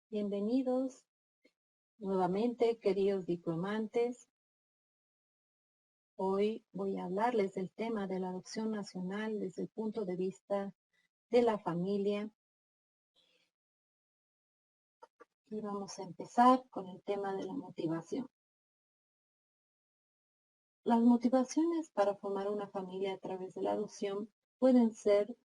Bienvenidos nuevamente, queridos diplomantes. Hoy voy a hablarles del tema de la adopción nacional desde el punto de vista de la familia. Y vamos a empezar con el tema de la motivación. Las motivaciones para formar una familia a través de la adopción pueden ser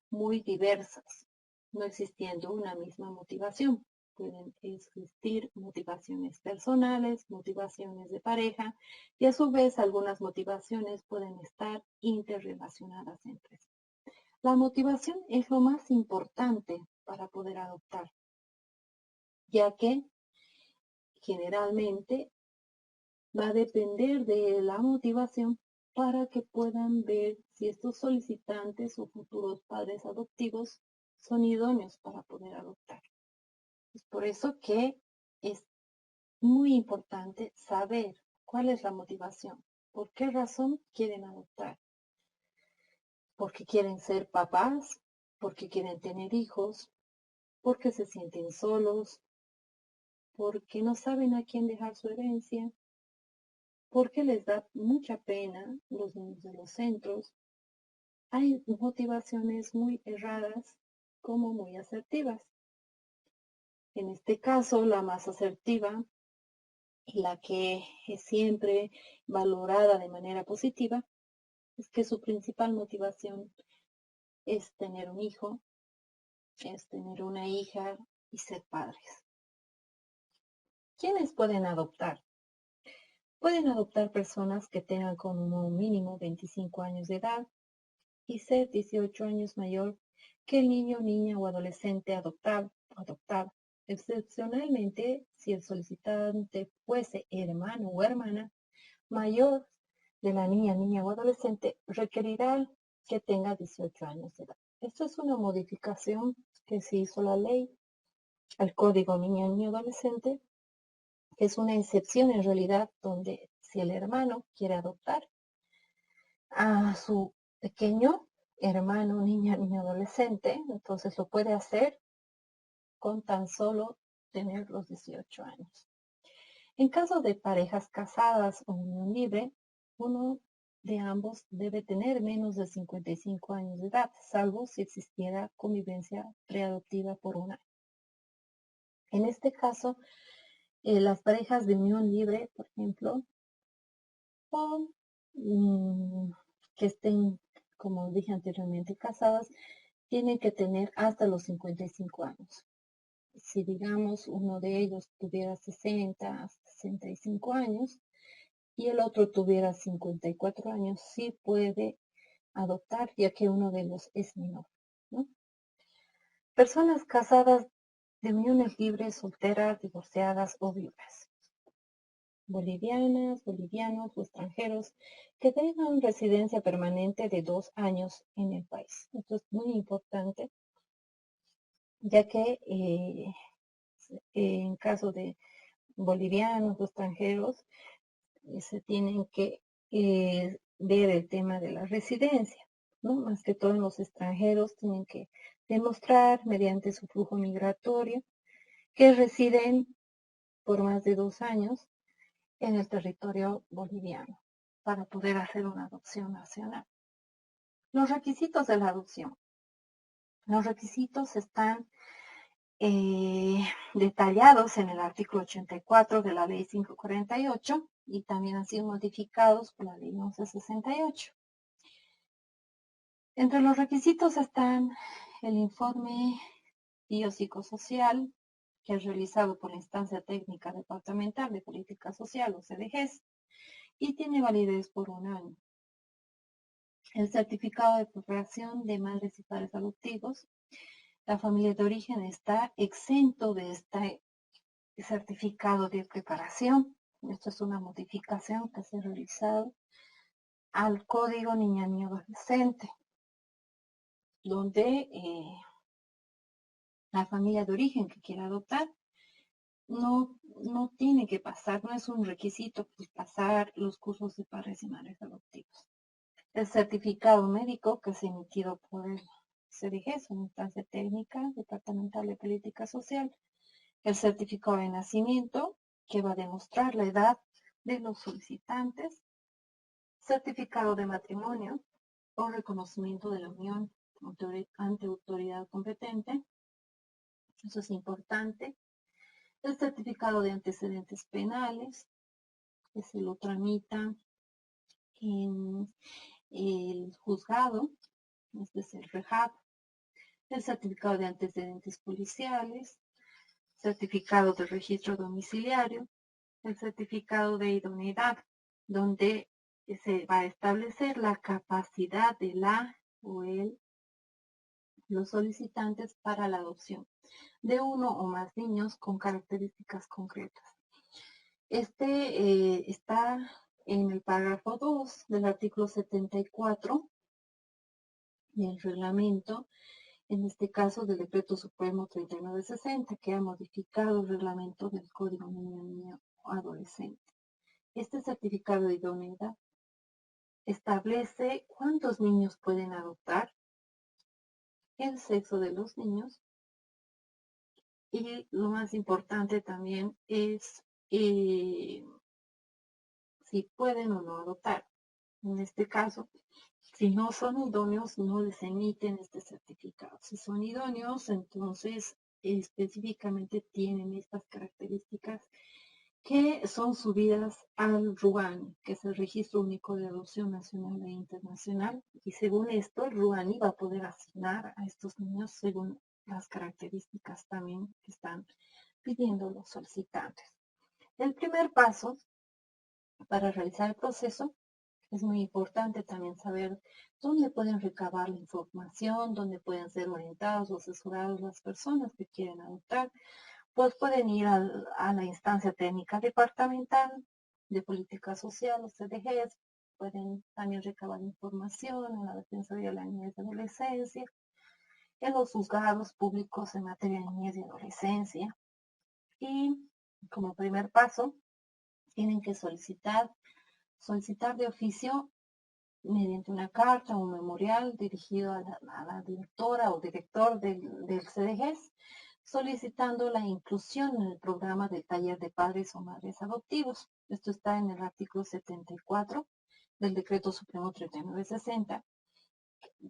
muy diversas, no existiendo una misma motivación. Pueden existir motivaciones personales, motivaciones de pareja y a su vez algunas motivaciones pueden estar interrelacionadas entre sí. La motivación es lo más importante para poder adoptar, ya que generalmente va a depender de la motivación para que puedan ver si estos solicitantes o futuros padres adoptivos son idóneos para poder adoptar. Es por eso que es muy importante saber cuál es la motivación, por qué razón quieren adoptar, porque quieren ser papás, porque quieren tener hijos, porque se sienten solos, porque no saben a quién dejar su herencia, porque les da mucha pena los niños de los centros. Hay motivaciones muy erradas como muy asertivas. En este caso, la más asertiva y la que es siempre valorada de manera positiva es que su principal motivación es tener un hijo, es tener una hija y ser padres. ¿Quiénes pueden adoptar? Pueden adoptar personas que tengan como mínimo 25 años de edad y ser 18 años mayor que el niño, niña o adolescente adoptado. Excepcionalmente, si el solicitante fuese hermano o hermana mayor de la niña, niña o adolescente, requerirá que tenga 18 años de edad. Esto es una modificación que se hizo la ley al Código Niña, Niño, Adolescente, que es una excepción en realidad donde si el hermano quiere adoptar a su pequeño hermano, niña, niño, adolescente, entonces lo puede hacer con tan solo tener los 18 años. En caso de parejas casadas o unión libre, uno de ambos debe tener menos de 55 años de edad, salvo si existiera convivencia preadoptiva por un año. En este caso, las parejas de unión libre, por ejemplo, o que estén, como dije anteriormente, casadas, tienen que tener hasta los 55 años. Si digamos uno de ellos tuviera 60, 65 años y el otro tuviera 54 años, sí puede adoptar, ya que uno de ellos es menor, ¿no? Personas casadas de uniones libres, solteras, divorciadas o viudas. Bolivianas, bolivianos o extranjeros que tengan residencia permanente de 2 años en el país. Esto es muy importante, ya que en caso de bolivianos o extranjeros se tienen que ver el tema de la residencia, ¿no? Más que todo en los extranjeros tienen que demostrar mediante su flujo migratorio que residen por más de 2 años en el territorio boliviano para poder hacer una adopción nacional. Los requisitos de la adopción. Los requisitos están detallados en el artículo 84 de la ley 548 y también han sido modificados por la ley 1168. Entre los requisitos están el informe biopsicosocial que es realizado por la Instancia Técnica Departamental de Política Social o CDGES y tiene validez por un año. El certificado de preparación de madres y padres adoptivos. La familia de origen está exento de este certificado de preparación. Esto es una modificación que se ha realizado al Código Niña Niño Adolescente, donde la familia de origen que quiera adoptar no tiene que pasar, no es un requisito pasar los cursos de padres y madres adoptivos. El certificado médico que es emitido por el CDG, una instancia técnica departamental de política social, el certificado de nacimiento, que va a demostrar la edad de los solicitantes, certificado de matrimonio o reconocimiento de la unión ante autoridad competente, eso es importante, el certificado de antecedentes penales, que se lo tramita en el juzgado, este es el REJAP, el certificado de antecedentes policiales, certificado de registro domiciliario, el certificado de idoneidad, donde se va a establecer la capacidad de la o los solicitantes para la adopción de uno o más niños con características concretas. Este está en el párrafo 2 del artículo 74 del reglamento, en este caso del Decreto Supremo 3960, que ha modificado el reglamento del Código Niño Adolescente. Este certificado de idoneidad establece cuántos niños pueden adoptar, el sexo de los niños y lo más importante también es si pueden o no adoptar. En este caso, si no son idóneos, no les emiten este certificado. Si son idóneos, entonces específicamente tienen estas características que son subidas al RUANI, que es el Registro Único de Adopción Nacional e Internacional, y según esto el RUANI va a poder asignar a estos niños según las características también que están pidiendo los solicitantes. El primer paso para realizar el proceso es muy importante también saber dónde pueden recabar la información, dónde pueden ser orientados o asesorados las personas que quieren adoptar. Pues pueden ir a la instancia técnica departamental de política social, los CDGs, pueden también recabar información en la Defensoría de la Niñez y Adolescencia, en los juzgados públicos en materia de niñez y adolescencia. Y como primer paso, tienen que solicitar de oficio mediante una carta o un memorial dirigido a la directora o director del CDGs, solicitando la inclusión en el programa de taller de padres o madres adoptivos. Esto está en el artículo 74 del Decreto Supremo 3960,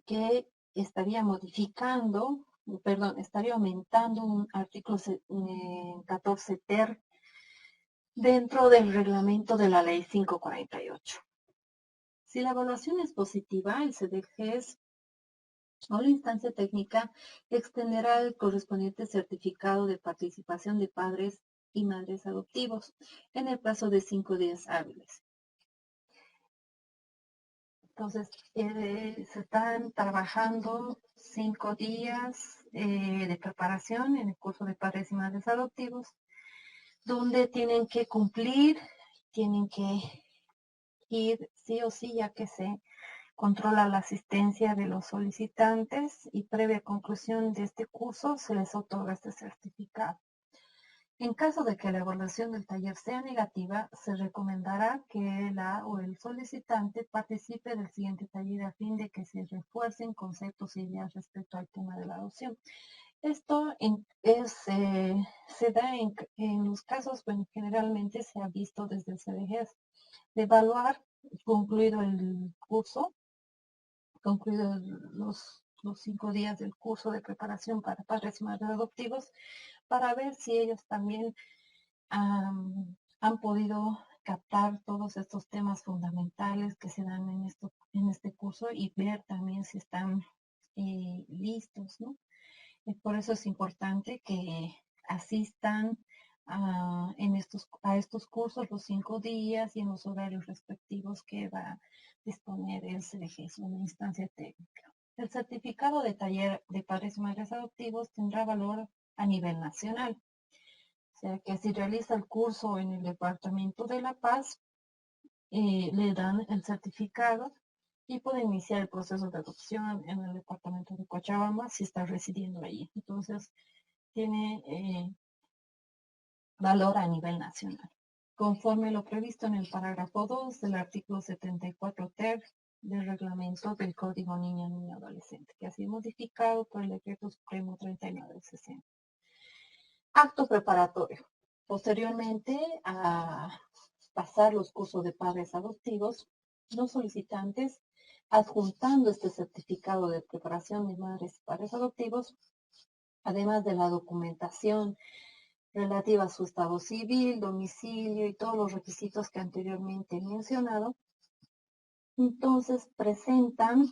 que estaría estaría aumentando un artículo 14 ter dentro del reglamento de la ley 548. Si la evaluación es positiva, el CDGs o la instancia técnica extenderá el correspondiente certificado de participación de padres y madres adoptivos en el plazo de 5 días hábiles. Entonces, se están trabajando 5 días de preparación en el curso de padres y madres adoptivos, donde tienen que cumplir, tienen que ir sí o sí, ya que se controla la asistencia de los solicitantes y previa conclusión de este curso se les otorga este certificado. En caso de que la evaluación del taller sea negativa, se recomendará que la o el solicitante participe del siguiente taller a fin de que se refuercen conceptos y ideas respecto al tema de la adopción. Esto se da en los casos, bueno, generalmente se ha visto desde el CDGs, de evaluar, concluido el curso, concluidos los 5 días del curso de preparación para padres y madres adoptivos, para ver si ellos también han podido captar todos estos temas fundamentales que se dan en este curso y ver también si están listos, ¿no? Por eso es importante que asistan a estos cursos los 5 días y en los horarios respectivos que va a disponer el CDGs, una instancia técnica. El certificado de taller de padres y madres adoptivos tendrá valor a nivel nacional. O sea que si realiza el curso en el Departamento de La Paz, le dan el certificado y puede iniciar el proceso de adopción en el departamento de Cochabamba si está residiendo allí. Entonces, tiene valor a nivel nacional. Conforme lo previsto en el parágrafo 2 del artículo 74 ter del reglamento del Código Niño Adolescente, que ha sido modificado por el Decreto Supremo 3960. Acto preparatorio. Posteriormente a pasar los cursos de padres adoptivos, los solicitantes, adjuntando este certificado de preparación de madres y padres adoptivos, además de la documentación relativa a su estado civil, domicilio y todos los requisitos que anteriormente he mencionado, entonces presentan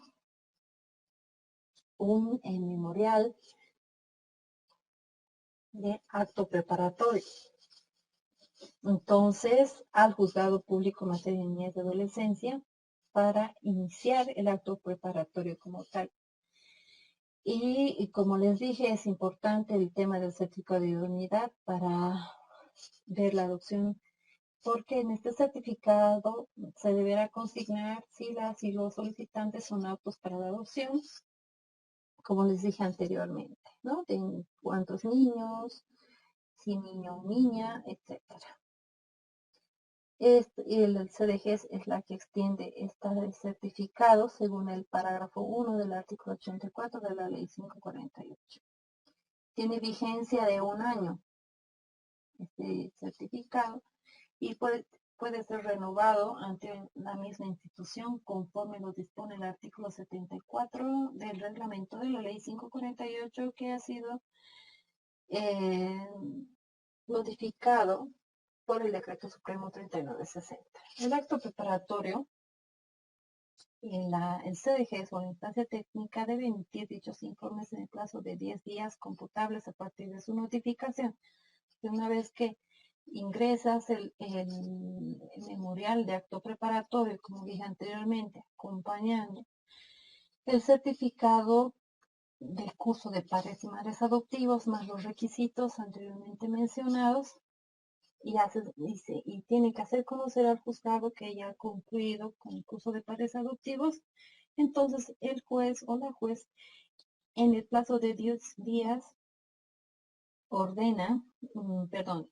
un memorial de acto preparatorio. Entonces, al juzgado público en materia de niñez y adolescencia para iniciar el acto preparatorio como tal. Y como les dije, es importante el tema del certificado de idoneidad para ver la adopción, porque en este certificado se deberá consignar si las y los solicitantes son aptos para la adopción, como les dije anteriormente, ¿no? De cuántos niños, si niño o niña, etcétera. El CDG es la que extiende este certificado según el parágrafo 1 del artículo 84 de la ley 548. Tiene vigencia de 1 año este certificado y puede ser renovado ante la misma institución conforme lo dispone el artículo 74 del reglamento de la ley 548 que ha sido eh, modificado por el Decreto Supremo 3960. El acto preparatorio el CDG o la instancia técnica debe emitir dichos informes en el plazo de 10 días computables a partir de su notificación. Y una vez que ingresas el memorial de acto preparatorio, como dije anteriormente, acompañando el certificado del curso de padres y madres adoptivos, más los requisitos anteriormente mencionados, y tiene que hacer conocer al juzgado que ya ha concluido con el curso de padres adoptivos, entonces el juez o la juez en el plazo de 10 días ordena,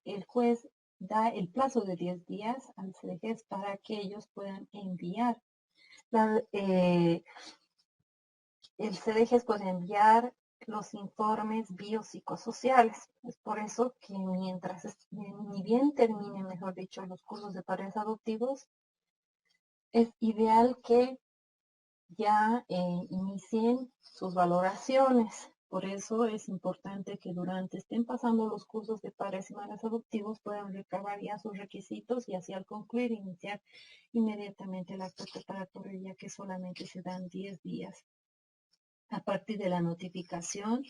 el juez da el plazo de 10 días al CDG para que ellos puedan enviar. El CDG puede enviar los informes biopsicosociales. Es por eso que ni bien terminen, mejor dicho, los cursos de padres adoptivos, es ideal que ya inicien sus valoraciones. Por eso es importante que durante estén pasando los cursos de padres y madres adoptivos puedan recabar ya sus requisitos y así al concluir iniciar inmediatamente el acto preparatorio, ya que solamente se dan 10 días a partir de la notificación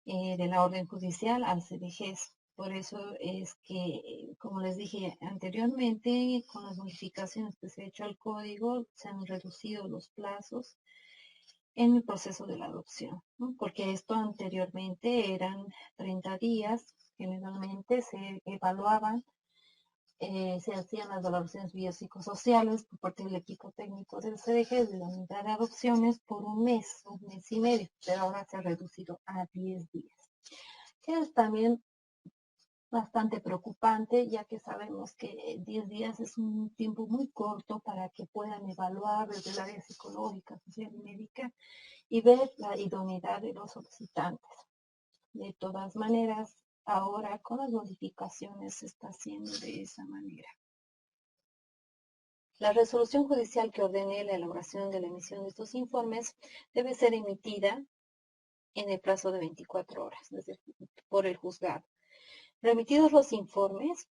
de la orden judicial al CDG. Por eso es que, como les dije anteriormente, con las modificaciones que se ha hecho al código, se han reducido los plazos en el proceso de la adopción, ¿no? Porque esto anteriormente eran 30 días, generalmente se evaluaban, se hacían las valoraciones biopsicosociales por parte del equipo técnico del CDG de la unidad de adopciones por un mes y medio, pero ahora se ha reducido a 10 días. Que es también bastante preocupante, ya que sabemos que 10 días es un tiempo muy corto para que puedan evaluar desde el área psicológica, social y médica y ver la idoneidad de los solicitantes. De todas maneras, ahora con las modificaciones se está haciendo de esa manera. La resolución judicial que ordene la elaboración de la emisión de estos informes debe ser emitida en el plazo de 24 horas por el juzgado. Remitidos los informes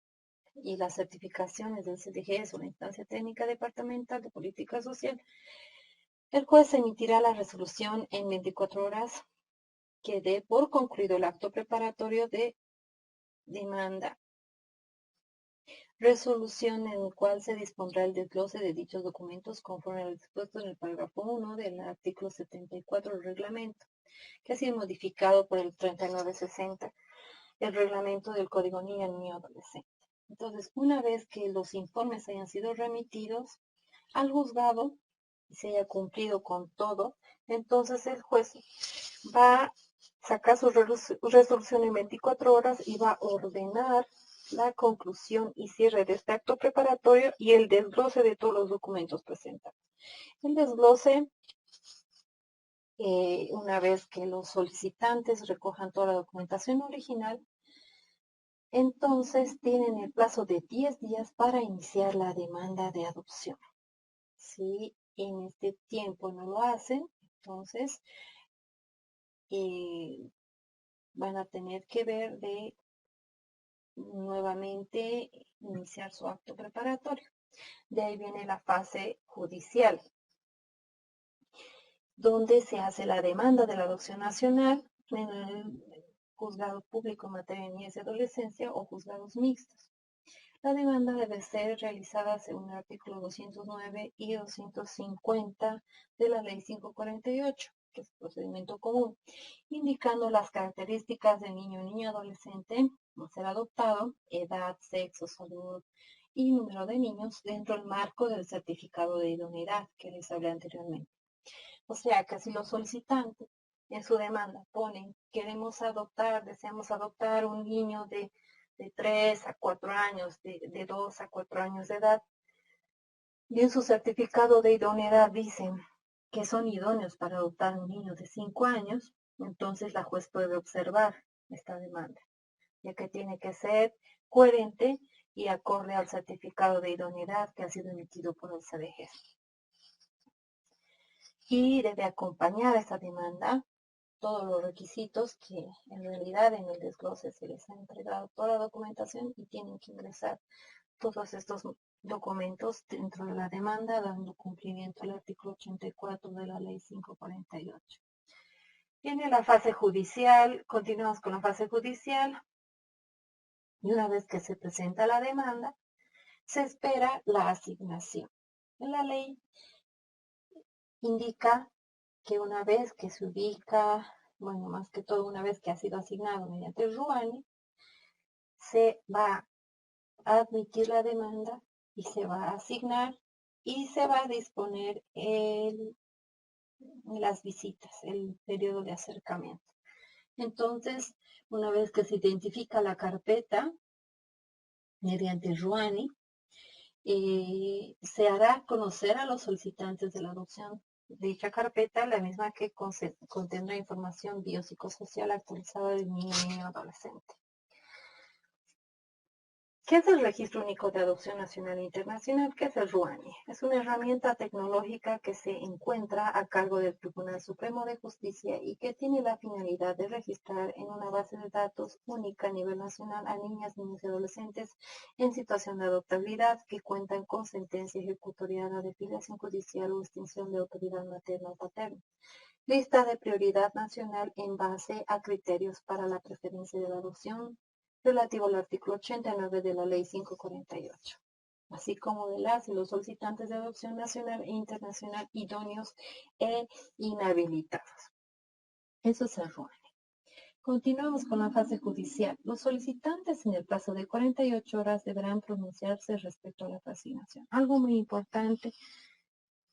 y las certificaciones del CDG o la instancia técnica departamental de política social, el juez emitirá la resolución en 24 horas que dé por concluido el acto preparatorio de demanda. Resolución en el cual se dispondrá el desglose de dichos documentos conforme a lo dispuesto en el parágrafo 1 del artículo 74 del reglamento, que ha sido modificado por el 3960, el reglamento del Código Niño Adolescente. Entonces, una vez que los informes hayan sido remitidos al juzgado y se haya cumplido con todo, entonces el juez va a sacar su resolución en 24 horas y va a ordenar la conclusión y cierre de este acto preparatorio y el desglose de todos los documentos presentados. El desglose, una vez que los solicitantes recojan toda la documentación original, entonces tienen el plazo de 10 días para iniciar la demanda de adopción. Si en este tiempo no lo hacen, entonces van a tener que ver de nuevamente iniciar su acto preparatorio. De ahí viene la fase judicial, donde se hace la demanda de la adopción nacional en el juzgado público en materia de niñez y adolescencia o juzgados mixtos. La demanda debe ser realizada según el artículo 209 y 250 de la Ley 548, que es el procedimiento común, indicando las características del niño o niña adolescente a ser adoptado, edad, sexo, salud y número de niños dentro del marco del certificado de idoneidad que les hablé anteriormente. O sea que si los solicitantes en su demanda ponen queremos adoptar, deseamos adoptar un niño de 3 a 4 años, de 2 a 4 años de edad, y en su certificado de idoneidad dicen que son idóneos para adoptar un niño de 5 años, entonces la juez puede observar esta demanda, ya que tiene que ser coherente y acorde al certificado de idoneidad que ha sido emitido por el CDGES. Y debe acompañar a esta demanda todos los requisitos que en realidad en el desglose se les ha entregado toda la documentación y tienen que ingresar todos estos documentos dentro de la demanda, dando cumplimiento al artículo 84 de la Ley 548. Viene la fase judicial, continuamos con la fase judicial, y una vez que se presenta la demanda, se espera la asignación. La ley indica que una vez que se ubica, bueno, más que todo una vez que ha sido asignado mediante el RUANI, se va a admitir la demanda y se va a asignar y se va a disponer las visitas, el periodo de acercamiento. Entonces, una vez que se identifica la carpeta mediante el RUANI, se hará conocer a los solicitantes de la adopción dicha carpeta, la misma que contendrá información biopsicosocial actualizada del niño o niña adolescente. ¿Qué es el Registro Único de Adopción Nacional e Internacional? ¿Qué es el RUANI? Es una herramienta tecnológica que se encuentra a cargo del Tribunal Supremo de Justicia y que tiene la finalidad de registrar en una base de datos única a nivel nacional a niñas, niños y adolescentes en situación de adoptabilidad que cuentan con sentencia ejecutoriada de filiación judicial o extinción de autoridad materna o paterna. Lista de prioridad nacional en base a criterios para la preferencia de la adopción relativo al artículo 89 de la Ley 548, así como de las y los solicitantes de adopción nacional e internacional idóneos e inhabilitados. Eso es el RUANI. Continuamos con la fase judicial. Los solicitantes en el plazo de 48 horas deberán pronunciarse respecto a la asignación. Algo muy importante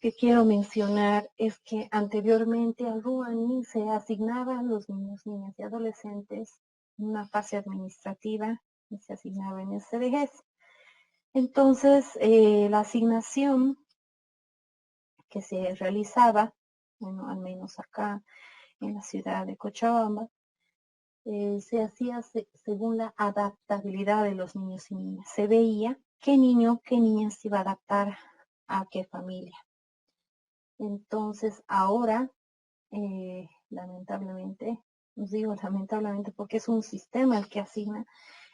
que quiero mencionar es que anteriormente al RUANI se asignaban a los niños, niñas y adolescentes en una fase administrativa y se asignaba en el CDGES. Entonces, la asignación que se realizaba, bueno, al menos acá en la ciudad de Cochabamba, se hacía según la adaptabilidad de los niños y niñas. Se veía qué niño, qué niña se iba a adaptar a qué familia. Entonces, ahora, lamentablemente, os digo lamentablemente porque es un sistema el que asigna,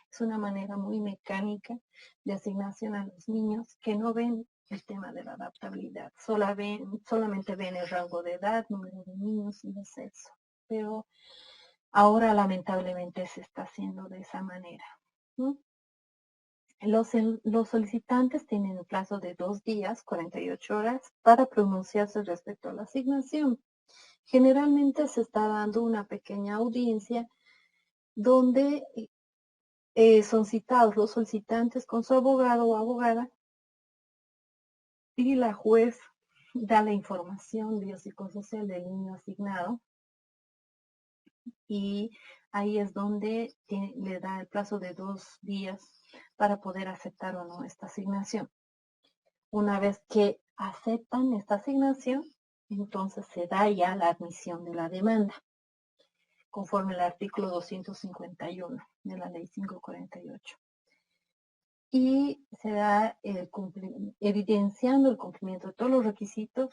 es una manera muy mecánica de asignación a los niños que no ven el tema de la adaptabilidad, solamente ven el rango de edad, número de niños y de sexo. Pero ahora lamentablemente se está haciendo de esa manera. ¿No? Los solicitantes tienen un plazo de 2 días, 48 horas, para pronunciarse respecto a la asignación. Generalmente se está dando una pequeña audiencia donde son citados los solicitantes con su abogado o abogada y la juez da la información biopsicosocial del niño asignado y ahí es donde le da el plazo de 2 días para poder aceptar o no esta asignación. Una vez que aceptan esta asignación, entonces se da ya la admisión de la demanda. conforme al artículo 251 de la ley 548. Y se da evidenciando el cumplimiento de todos los requisitos.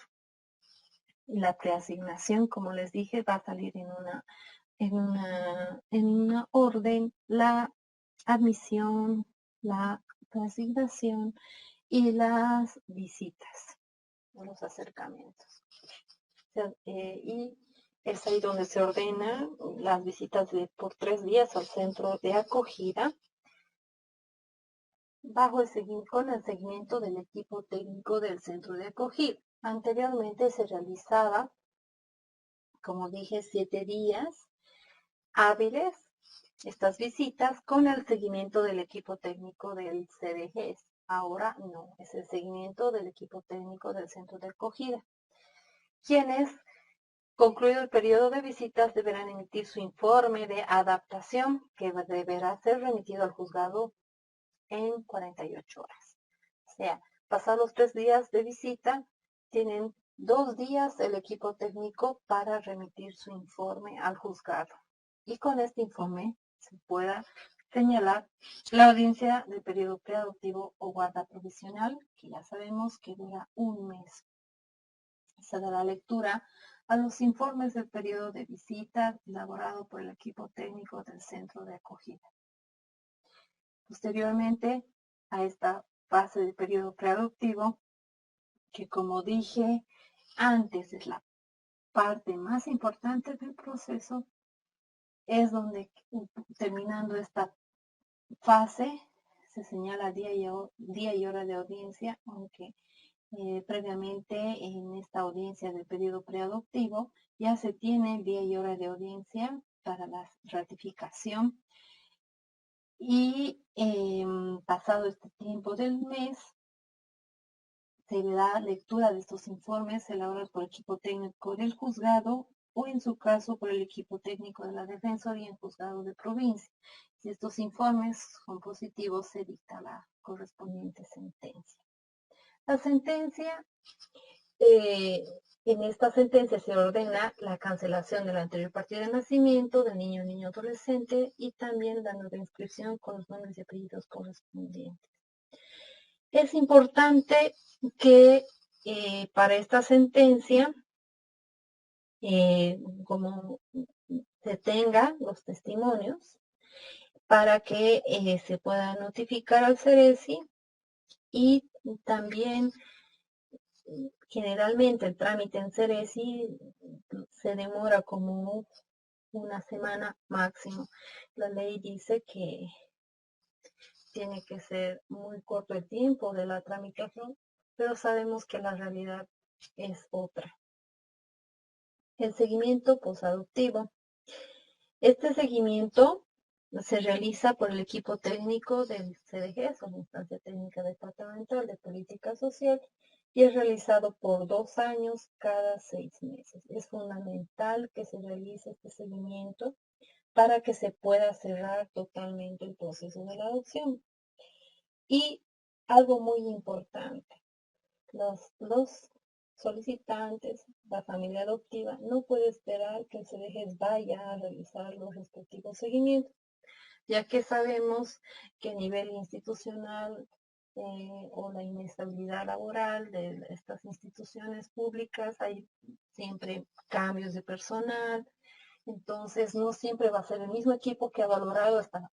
La preasignación, como les dije, va a salir en una orden, la admisión, la preasignación y las visitas, los acercamientos. Y es ahí donde se ordenan las visitas por 3 días al centro de acogida, con el seguimiento del equipo técnico del centro de acogida. Anteriormente se realizaba, como dije, 7 días hábiles estas visitas con el seguimiento del equipo técnico del CDG. Ahora no, es el seguimiento del equipo técnico del centro de acogida, quienes, concluido el periodo de visitas, deberán emitir su informe de adaptación, que deberá ser remitido al juzgado en 48 horas. O sea, pasados los 3 días de visita, tienen 2 días el equipo técnico para remitir su informe al juzgado. Y con este informe se pueda señalar la audiencia del periodo preadoptivo o guarda provisional, que ya sabemos que dura 1 mes. Se dará lectura a los informes del periodo de visita elaborado por el equipo técnico del centro de acogida. Posteriormente a esta fase del periodo preadoptivo, que como dije antes es la parte más importante del proceso, es donde, terminando esta fase, se señala día y hora de audiencia, aunque previamente en esta audiencia del periodo preadoptivo ya se tiene día y hora de audiencia para la ratificación. Y pasado este tiempo del mes, se da lectura de estos informes elaborados por el equipo técnico del juzgado o, en su caso, por el equipo técnico de la Defensoría en juzgado de provincia. Si estos informes son positivos, se dicta la correspondiente sentencia. La sentencia, en esta sentencia se ordena la cancelación de la anterior partida de nacimiento del niño o niño adolescente y también la nueva inscripción con los nombres y apellidos correspondientes. Es importante que para esta sentencia, como se tenga los testimonios, para que se pueda notificar al CERECI, y también generalmente el trámite en CERECI se demora como 1 semana máximo. La ley dice que tiene que ser muy corto el tiempo de la tramitación, pero sabemos que la realidad es otra. El seguimiento posadoptivo. Este seguimiento se realiza por el equipo técnico del CDG, o la Instancia Técnica Departamental de Política Social, y es realizado por 2 años cada 6 meses. Es fundamental que se realice este seguimiento para que se pueda cerrar totalmente el proceso de la adopción. Y algo muy importante, los solicitantes, la familia adoptiva, no puede esperar que el CDG vaya a realizar los respectivos seguimientos, ya que sabemos que a nivel institucional o la inestabilidad laboral de estas instituciones públicas hay siempre cambios de personal. Entonces, no siempre va a ser el mismo equipo que ha valorado esta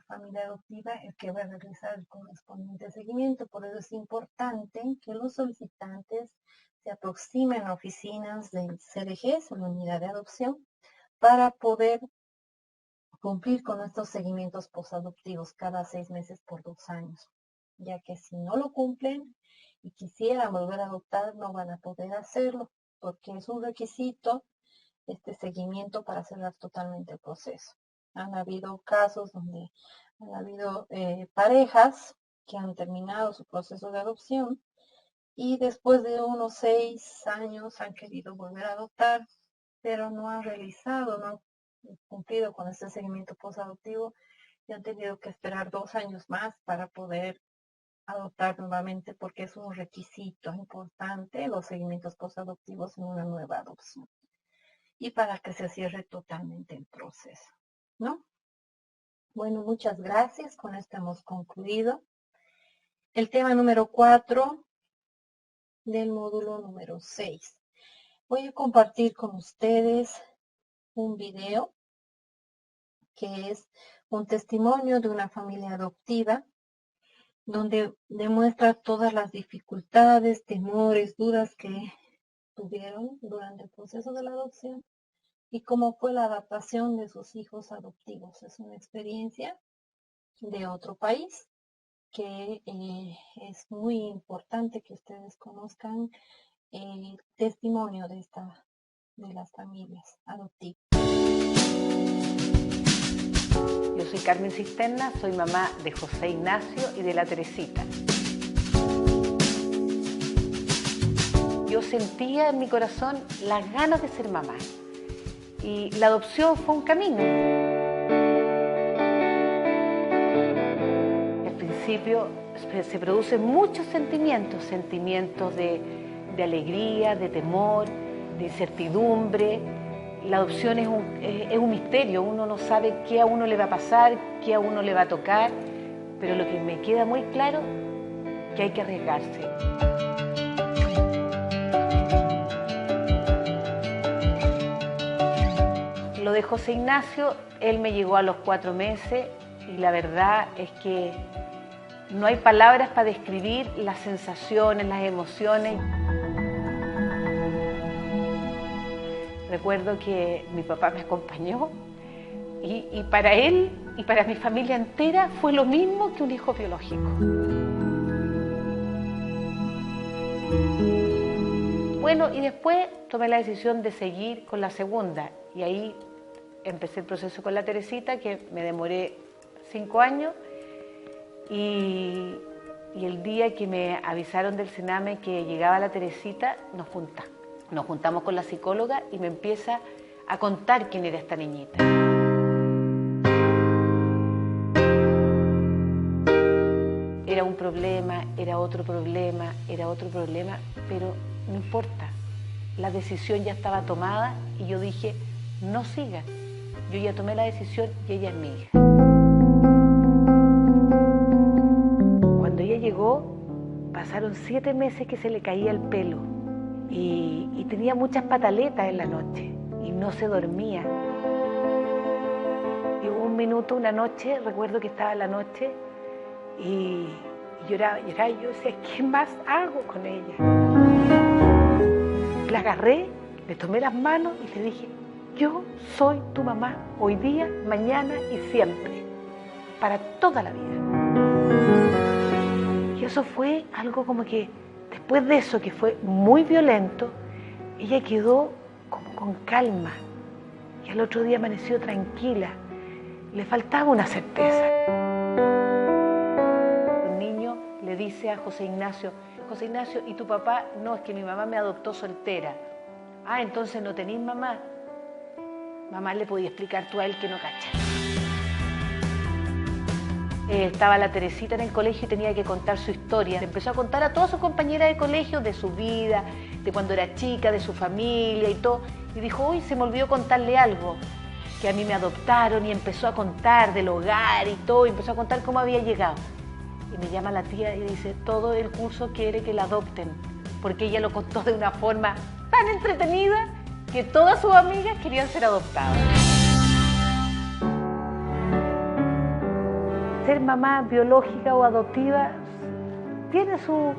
familia adoptiva el que va a realizar el correspondiente seguimiento. Por eso es importante que los solicitantes se aproximen a oficinas del CDG, la unidad de adopción, para poder cumplir con estos seguimientos posadoptivos cada 6 meses por 2 años, ya que si no lo cumplen y quisieran volver a adoptar, no van a poder hacerlo, porque es un requisito este seguimiento para cerrar totalmente el proceso. Han habido casos donde han habido parejas que han terminado su proceso de adopción y después de unos 6 años han querido volver a adoptar, pero no han realizado, no han cumplido con este seguimiento posadoptivo y han tenido que esperar 2 años más para poder adoptar nuevamente, porque es un requisito importante los seguimientos posadoptivos en una nueva adopción. y para que se cierre totalmente el proceso, ¿no? Bueno, muchas gracias. Con esto hemos concluido el tema número 4 del módulo número 6. Voy a compartir con ustedes un video que es un testimonio de una familia adoptiva donde demuestra todas las dificultades, temores, dudas que tuvieron durante el proceso de la adopción y cómo fue la adaptación de sus hijos adoptivos. Es una experiencia de otro país que es muy importante que ustedes conozcan el testimonio de las familias adoptivas. Yo soy Carmen Cisterna, soy mamá de José Ignacio y de la Teresita. Yo sentía en mi corazón las ganas de ser mamá y la adopción fue un camino. Al principio se producen muchos sentimientos de alegría, de temor, de incertidumbre. La adopción es un misterio, uno no sabe qué a uno le va a pasar, qué a uno le va a tocar, pero lo que me queda muy claro es que hay que arriesgarse. Lo de José Ignacio, él me llegó a los 4 meses y la verdad es que no hay palabras para describir las sensaciones, las emociones. Recuerdo que mi papá me acompañó y para él y para mi familia entera fue lo mismo que un hijo biológico. Bueno, y después tomé la decisión de seguir con la segunda y ahí empecé el proceso con la Teresita, que me demoré 5 años y el día que me avisaron del Sename que llegaba la Teresita, nos juntamos con la psicóloga y me empieza a contar quién era esta niñita. Era un problema, era otro problema, era otro problema, pero no importa. La decisión ya estaba tomada y yo dije, no sigan. Yo ya tomé la decisión y ella es mi hija. Cuando ella llegó, pasaron 7 meses que se le caía el pelo y tenía muchas pataletas en la noche y no se dormía. Y hubo un minuto, una noche, recuerdo que estaba en la noche y lloraba, y yo decía, ¿qué más hago con ella? La agarré, le tomé las manos y le dije, yo soy tu mamá, hoy día, mañana y siempre, para toda la vida. Y eso fue algo como que, después de eso, que fue muy violento, ella quedó como con calma. Y al otro día amaneció tranquila. Le faltaba una certeza. Un niño le dice a José Ignacio, ¿y tu papá? No, es que mi mamá me adoptó soltera. Ah, entonces no tenés mamá. Mamá le podía explicar tú a él que no cacha. Estaba la Teresita en el colegio y tenía que contar su historia. Le empezó a contar a todas sus compañeras de colegio de su vida, de cuando era chica, de su familia y todo. Y dijo, uy, se me olvidó contarle algo, que a mí me adoptaron, y empezó a contar del hogar y todo, y empezó a contar cómo había llegado. Y me llama la tía y dice, todo el curso quiere que la adopten, porque ella lo contó de una forma tan entretenida que todas sus amigas querían ser adoptadas. Ser mamá biológica o adoptiva tiene sus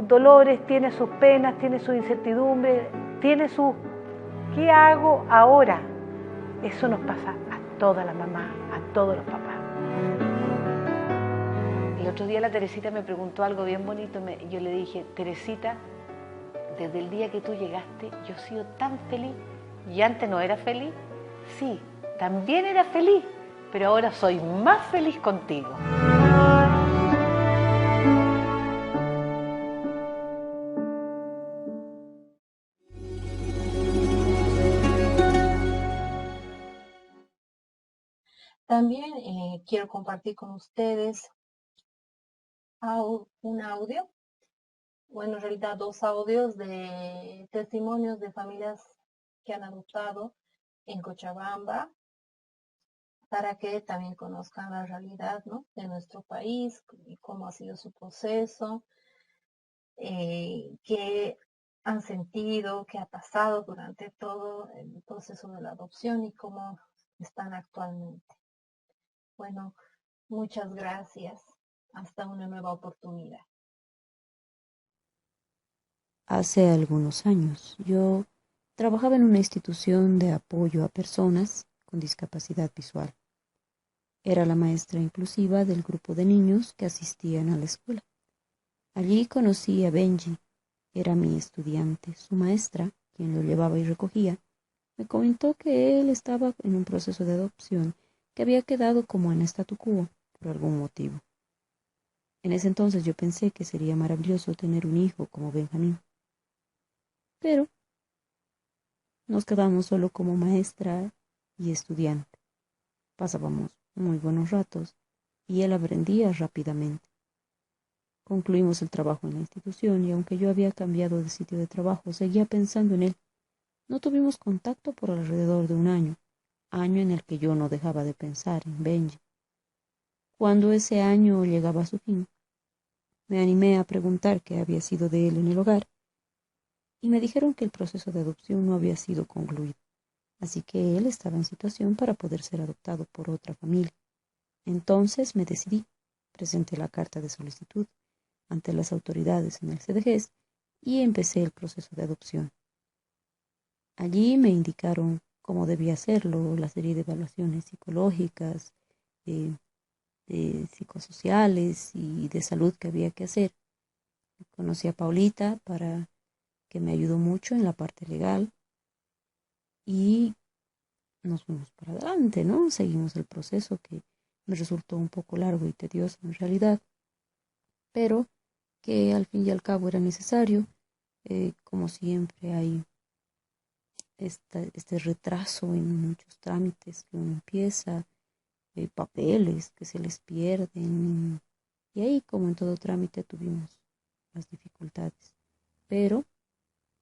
dolores, tiene sus penas, tiene sus incertidumbres, tiene su ¿qué hago ahora? Eso nos pasa a todas las mamás, a todos los papás. El otro día la Teresita me preguntó algo bien bonito, yo le dije, Teresita, desde el día que tú llegaste yo he sido tan feliz. ¿Y antes no era feliz? Sí, también era feliz, pero ahora soy más feliz contigo. También quiero compartir con ustedes un audio, bueno, en realidad 2 audios de testimonios de familias que han adoptado en Cochabamba, para que también conozcan la realidad, ¿no?, de nuestro país y cómo ha sido su proceso, qué han sentido, qué ha pasado durante todo el proceso de la adopción y cómo están actualmente. Bueno, muchas gracias. Hasta una nueva oportunidad. Hace algunos años yo trabajaba en una institución de apoyo a personas con discapacidad visual. Era la maestra inclusiva del grupo de niños que asistían a la escuela. Allí conocí a Benji. Era mi estudiante. Su maestra, quien lo llevaba y recogía, me comentó que él estaba en un proceso de adopción que había quedado como en statu quo por algún motivo. En ese entonces yo pensé que sería maravilloso tener un hijo como Benjamín. Pero nos quedamos solo como maestra y estudiante. Pasábamos muy buenos ratos y él aprendía rápidamente. Concluimos el trabajo en la institución y aunque yo había cambiado de sitio de trabajo, seguía pensando en él. No tuvimos contacto por alrededor de un año en el que yo no dejaba de pensar en Benji. Cuando ese año llegaba a su fin, me animé a preguntar qué había sido de él en el hogar y me dijeron que el proceso de adopción no había sido concluido, así que él estaba en situación para poder ser adoptado por otra familia. Entonces me decidí, presenté la carta de solicitud ante las autoridades en el CDGES y empecé el proceso de adopción. Allí me indicaron cómo debía hacerlo, la serie de evaluaciones psicológicas, de psicosociales y de salud que había que hacer. Conocí a Paulita que me ayudó mucho en la parte legal y nos fuimos para adelante, ¿no? Seguimos el proceso que me resultó un poco largo y tedioso en realidad, pero que al fin y al cabo era necesario. Como siempre hay este retraso en muchos trámites que uno empieza, papeles que se les pierden, y ahí como en todo trámite tuvimos las dificultades. Pero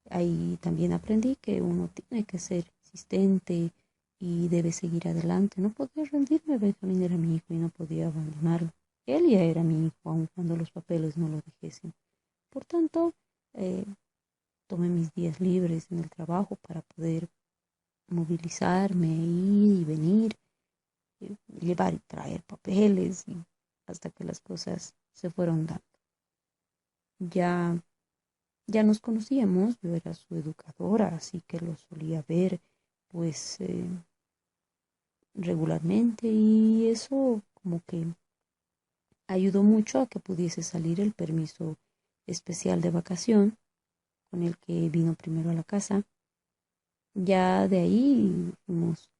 ahí también aprendí que uno tiene que ser insistente y debe seguir adelante. No podía rendirme, Benjamín era mi hijo y no podía abandonarlo. Él ya era mi hijo, aun cuando los papeles no lo dijesen. Por tanto, tomé mis días libres en el trabajo para poder movilizarme, ir y venir, llevar y traer papeles, y hasta que las cosas se fueron dando. Ya, ya nos conocíamos, yo era su educadora, así que lo solía ver pues regularmente y eso como que ayudó mucho a que pudiese salir el permiso especial de vacación con el que vino primero a la casa. Ya de ahí fuimos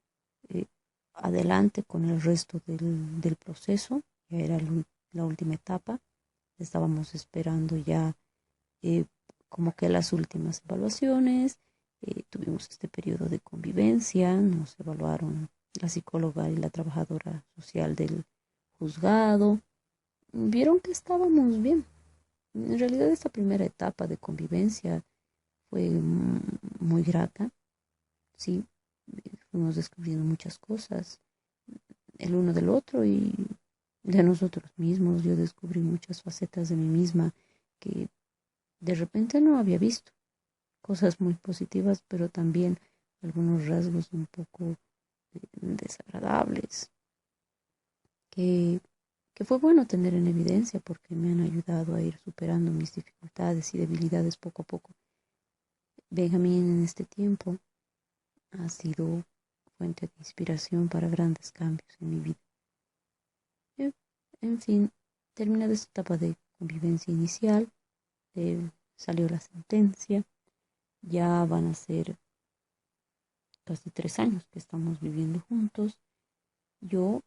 eh, adelante con el resto del proceso, ya era la última etapa, estábamos esperando ya eh, como que las últimas evaluaciones, tuvimos este periodo de convivencia, nos evaluaron la psicóloga y la trabajadora social del juzgado, vieron que estábamos bien. En realidad esta primera etapa de convivencia fue muy grata, sí, fuimos descubriendo muchas cosas, el uno del otro y de nosotros mismos. Yo descubrí muchas facetas de mí misma que de repente no había visto, cosas muy positivas, pero también algunos rasgos un poco desagradables que, que fue bueno tener en evidencia porque me han ayudado a ir superando mis dificultades y debilidades poco a poco. Benjamín en este tiempo ha sido fuente de inspiración para grandes cambios en mi vida. En fin, terminada esta etapa de convivencia inicial, salió la sentencia, ya van a ser casi 3 años que estamos viviendo juntos, yo,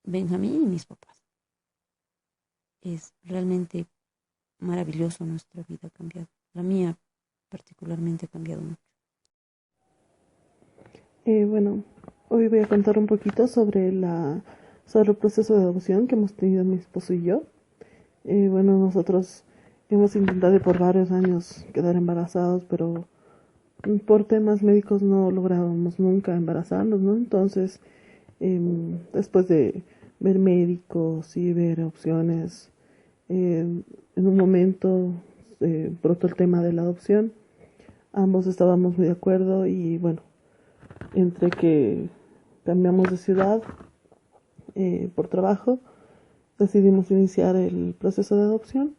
Benjamín y mis papás. Es realmente maravilloso, nuestra vida ha cambiado. La mía particularmente ha cambiado mucho. Bueno, hoy voy a contar un poquito sobre el proceso de adopción que hemos tenido mi esposo y yo. Bueno, nosotros hemos intentado por varios años quedar embarazados, pero por temas médicos no lográbamos nunca embarazarnos, ¿no? Entonces, después de ver médicos y ver opciones, en un momento brotó el tema de la adopción. Ambos estábamos muy de acuerdo y bueno, entre que cambiamos de ciudad por trabajo, decidimos iniciar el proceso de adopción.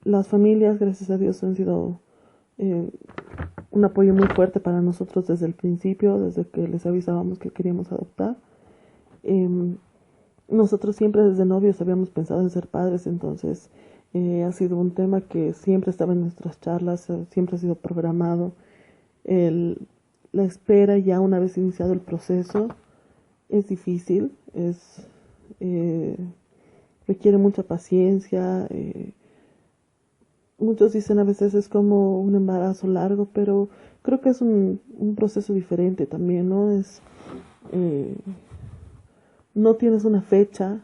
Las familias, gracias a Dios, han sido un apoyo muy fuerte para nosotros desde el principio, desde que les avisábamos que queríamos adoptar. Nosotros siempre desde novios habíamos pensado en ser padres, entonces ha sido un tema que siempre estaba en nuestras charlas, siempre ha sido programado. La espera ya una vez iniciado el proceso es difícil, requiere mucha paciencia. Muchos dicen a veces es como un embarazo largo, pero creo que es un proceso diferente también, ¿no? No tienes una fecha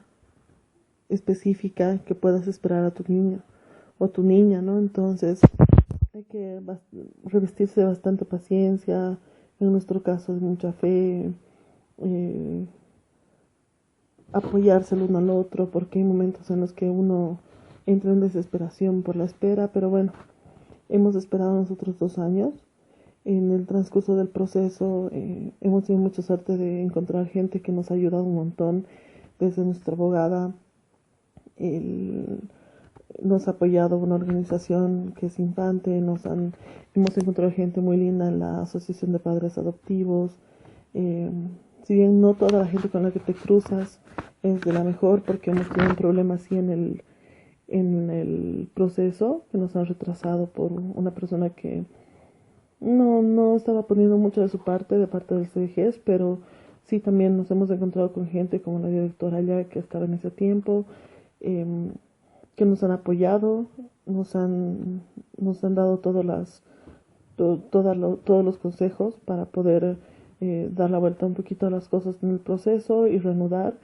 específica que puedas esperar a tu niño o tu niña, ¿no? Entonces hay que revestirse de bastante paciencia, en nuestro caso es mucha fe, apoyarse el uno al otro, porque hay momentos en los que uno entra en desesperación por la espera, pero bueno, hemos esperado nosotros 2 años. En el transcurso del proceso hemos tenido mucha suerte de encontrar gente que nos ha ayudado un montón, desde nuestra abogada, nos ha apoyado una organización que es Infante, hemos encontrado gente muy linda en la Asociación de Padres Adoptivos. Si bien no toda la gente con la que te cruzas es de la mejor, porque hemos tenido un problema así en el proceso, que nos han retrasado por una persona que no estaba poniendo mucho de su parte, de parte del CDGs, pero sí también nos hemos encontrado con gente como la directora ya que estaba en ese tiempo, que nos han apoyado, nos han dado todos los consejos para poder dar la vuelta un poquito a las cosas en el proceso y reanudar.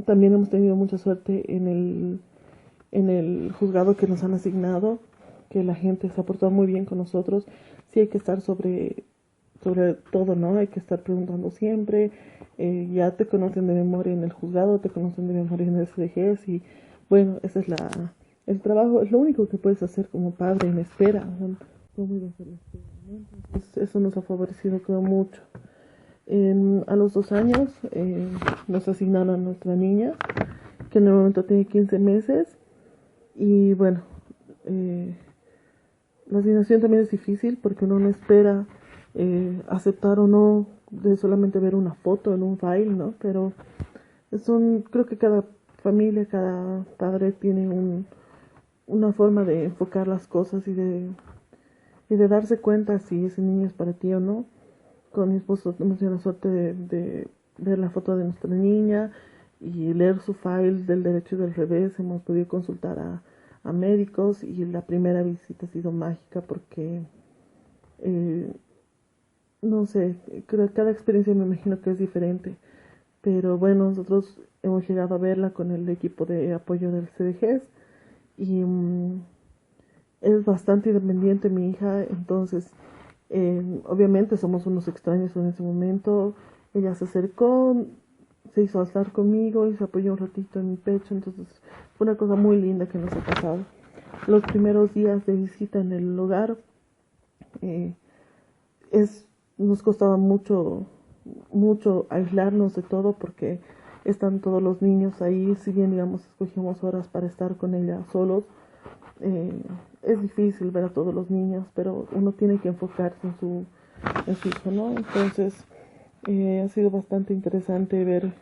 También hemos tenido mucha suerte en el juzgado que nos han asignado, que la gente se ha portado muy bien con nosotros. Sí hay que estar sobre todo, ¿no? Hay que estar preguntando siempre. Ya te conocen de memoria en el juzgado, te conocen de memoria en el SDGs y bueno, ese es el trabajo, es lo único que puedes hacer como padre en espera. ¿Cómo iba a ser la espera, no? Entonces, eso nos ha favorecido creo mucho. A los 2 años nos asignaron a nuestra niña, que en el momento tiene 15 meses. Y bueno, la asignación también es difícil porque uno no espera aceptar o no de solamente ver una foto en un file, ¿no? Pero creo que cada familia, cada padre tiene una forma de enfocar las cosas y de darse cuenta si ese niño es para ti o no. Con mi esposo hemos tenido la suerte de ver la foto de nuestra niña y leer su file del derecho y del revés. Hemos podido consultar a médicos y la primera visita ha sido mágica porque no sé, creo que cada experiencia me imagino que es diferente, pero bueno, nosotros hemos llegado a verla con el equipo de apoyo del CDGs y es bastante independiente mi hija, entonces obviamente somos unos extraños en ese momento. Ella se acercó, se hizo alzar conmigo y se apoyó un ratito en mi pecho, entonces fue una cosa muy linda que nos ha pasado. Los primeros días de visita en el hogar nos costaba mucho aislarnos de todo porque están todos los niños ahí, si bien digamos escogimos horas para estar con ella solos. Es difícil ver a todos los niños, pero uno tiene que enfocarse en su hijo, ¿no? Entonces ha sido bastante interesante ver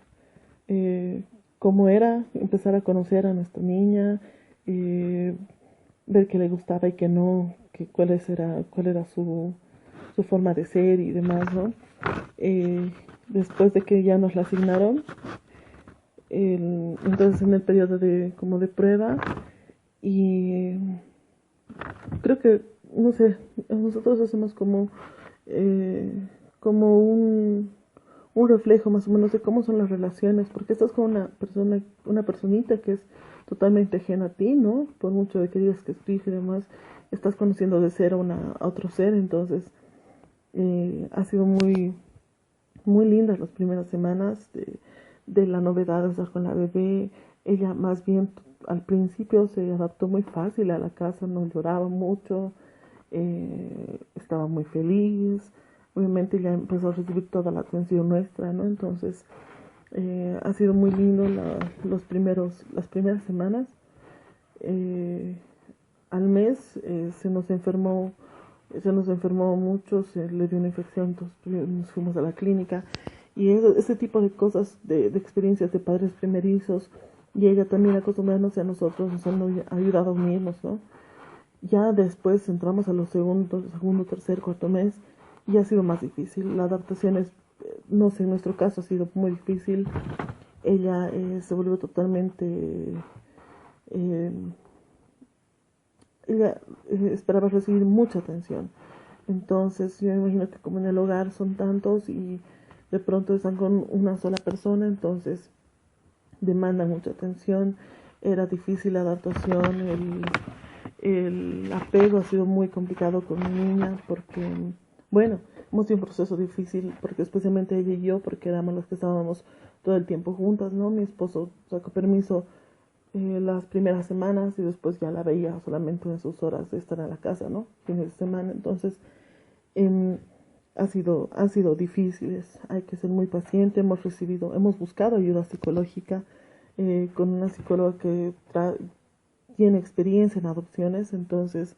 cómo era, empezar a conocer a nuestra niña, ver qué le gustaba y qué no, cuál era su forma de ser y demás, ¿no? Después de que ya nos la asignaron, entonces en el periodo de prueba, y creo que, no sé, nosotros hacemos como un reflejo más o menos de cómo son las relaciones, porque estás con una personita que es totalmente ajena a ti, ¿no? Por mucho de que digas que es tu hijo y demás, estás conociendo de cero a otro ser, entonces ha sido muy lindas las primeras semanas de la novedad de estar con la bebé. Ella más bien al principio se adaptó muy fácil a la casa, no lloraba mucho, estaba muy feliz. Obviamente ya empezó a recibir toda la atención nuestra, ¿no? Entonces ha sido muy lindo las primeras semanas. Eh, Al mes se nos enfermó mucho, se le dio una infección, entonces nos fuimos a la clínica. Y ese tipo de cosas, de experiencias de padres primerizos, y ella también acostumbrándose a nosotros, nos han ayudado a unirnos, ¿no? Ya después entramos a los segundo, tercer, cuarto mes, y ha sido más difícil. La adaptación es, no sé, en nuestro caso ha sido muy difícil. Ella se volvió totalmente... eh, ella esperaba recibir mucha atención. Entonces yo me imagino que como en el hogar son tantos y de pronto están con una sola persona, entonces demandan mucha atención. Era difícil la adaptación, el apego ha sido muy complicado con mi niña porque, bueno, hemos tenido un proceso difícil porque especialmente ella y yo, porque éramos las que estábamos todo el tiempo juntas, ¿no? Mi esposo sacó permiso las primeras semanas y después ya la veía solamente en sus horas de estar en la casa, ¿no? Fines de semana. Entonces, eh, han sido difíciles. Hay que ser muy paciente. Hemos buscado ayuda psicológica con una psicóloga que tiene experiencia en adopciones. Entonces,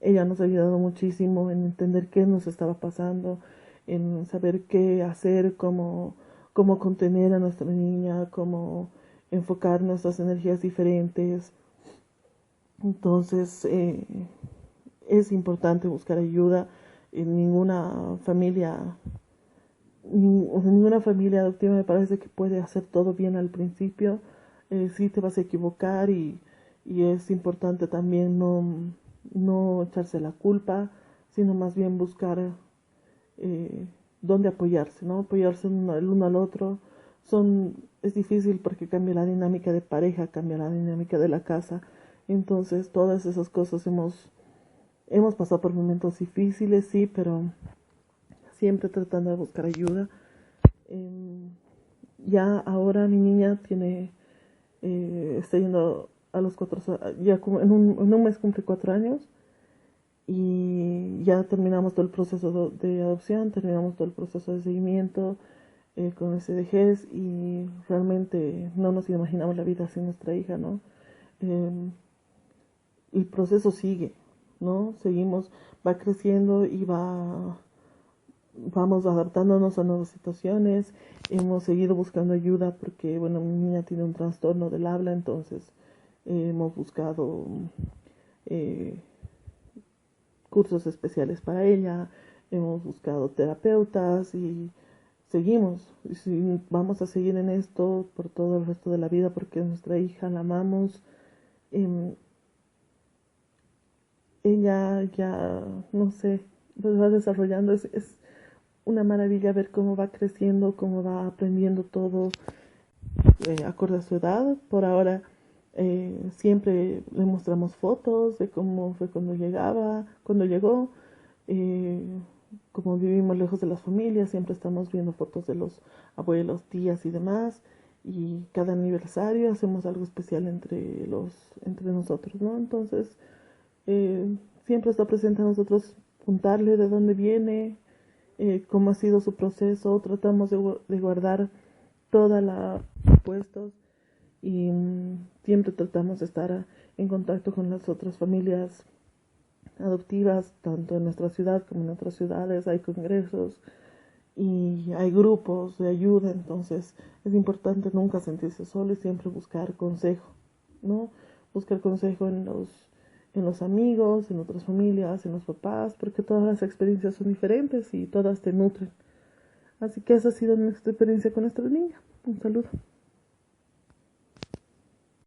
ella nos ha ayudado muchísimo en entender qué nos estaba pasando, en saber qué hacer, cómo contener a nuestra niña, cómo enfocar nuestras energías diferentes. Entonces, es importante buscar ayuda. En ninguna familia adoptiva me parece que puede hacer todo bien al principio. Sí te vas a equivocar y es importante también no echarse la culpa, sino más bien buscar eh, dónde apoyarse, ¿no? Apoyarse el uno al otro. Es difícil porque cambia la dinámica de pareja, cambia la dinámica de la casa. Entonces, todas esas cosas hemos pasado por momentos difíciles, sí, pero siempre tratando de buscar ayuda. Eh, ya ahora mi niña está yendo a los 4, ya como en un mes cumple 4 años y ya terminamos todo el proceso de adopción, terminamos todo el proceso de seguimiento con SDGs y realmente no nos imaginamos la vida sin nuestra hija, ¿no? Eh, el proceso sigue, ¿no? Seguimos, va creciendo y vamos adaptándonos a nuevas situaciones. Hemos seguido buscando ayuda porque, bueno, mi niña tiene un trastorno del habla, entonces hemos buscado eh, cursos especiales para ella, hemos buscado terapeutas y seguimos. Y vamos a seguir en esto por todo el resto de la vida porque es nuestra hija, la amamos. Ella ya, no sé, pues va desarrollando, es una maravilla ver cómo va creciendo, cómo va aprendiendo todo acorde a su edad. Por ahora siempre le mostramos fotos de cómo fue cuando llegó, eh, como vivimos lejos de las familias, siempre estamos viendo fotos de los abuelos, tías y demás. Y cada aniversario hacemos algo especial entre nosotros, ¿no? Entonces, siempre está presente a nosotros contarle de dónde viene, cómo ha sido su proceso. Tratamos de guardar toda la puestos y siempre tratamos de estar en contacto con las otras familias adoptivas, tanto en nuestra ciudad como en otras ciudades. Hay congresos y hay grupos de ayuda, entonces es importante nunca sentirse solo y siempre buscar consejo, ¿no? Buscar consejo en los amigos, en otras familias, en los papás, porque todas las experiencias son diferentes y todas te nutren. Así que esa ha sido nuestra experiencia con nuestra niña. Un saludo.